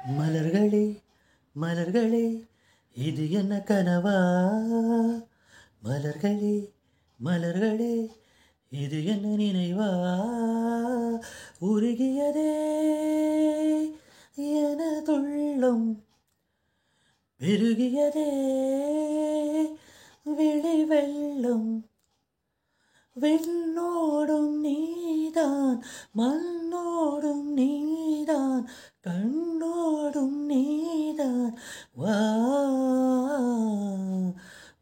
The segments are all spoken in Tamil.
மலர்களே மலர்களே இது என்ன கனவா? மலர்களே மலர்களே இது என்ன நினைவா? உருகியதே எனதுள்ளம், பெருகியதே விழி வெள்ளம். விண்ணோடும் நீதான், மண்ணோடும் நீதான், கண்ணோடும் நீதான். வா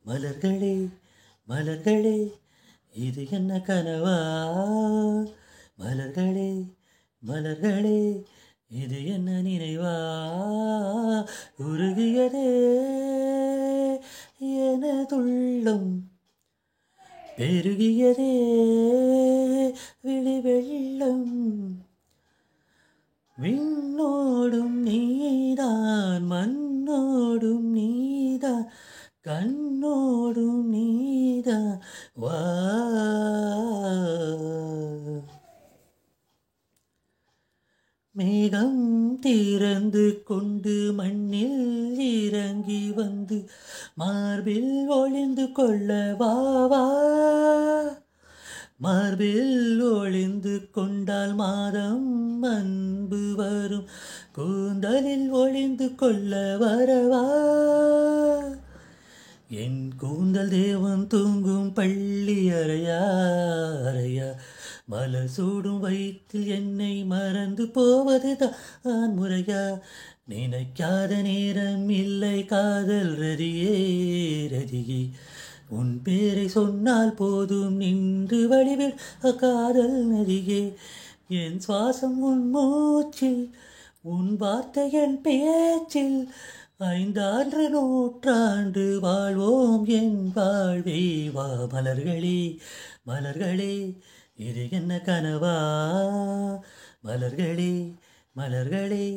மலர்களே மலர்களே இது என்ன கனவா? மலர்களே மலர்களே இது என்ன நினைவா? உருகியதே எனதுள்ளம், பெருகியதே விழி வெள்ளம். விண்ணோடும் நீதான், மண்ணோடும் நீதான், கண்ணோடும் நீதான். வா மேகம் திறந்து கொண்டு மண்ணில் இறங்கி வந்து மார்பில் ஒளிந்து கொள்ள வா வா. மார்பில் ஒளிந்து கொண்டால் மாதம் அன்பு வரும், கூந்தலில் ஒளிந்து கொள்ள வரவா. என் கூந்தல் தேவன் தூங்கும் பள்ளி அறையா அறையா, மலர் சூடும் வயிற்றில் என்னை மறந்து போவது தான் முறையா? நினைக்காத நேரம் இல்லை காதல் ரதியே ரதியே, உன் பேரை சொன்னால் போதும் நின்று வழிவில் காதல் நதியே. என் சுவாசம் உன் மூச்சில், உன் வார்த்தை என் பேச்சில், 5 நூற்றாண்டு வாழ்வோம் என் வாழ்வே. வா மலர்களே மலர்களே இது என்ன கனவா? மலர்களே மலர்களே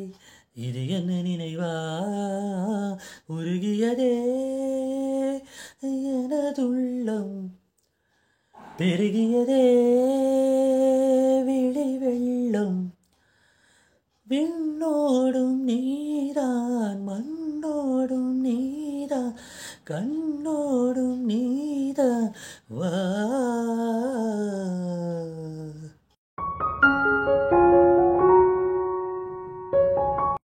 இது என்ன நினைவா? உருகியதே எனதுள்ளம், பெருகியதே விழி வெள்ளம். விண்ணோடும் நீதான், மண்ணோடும் நீதான், கண்ணோடும் நீதான். வா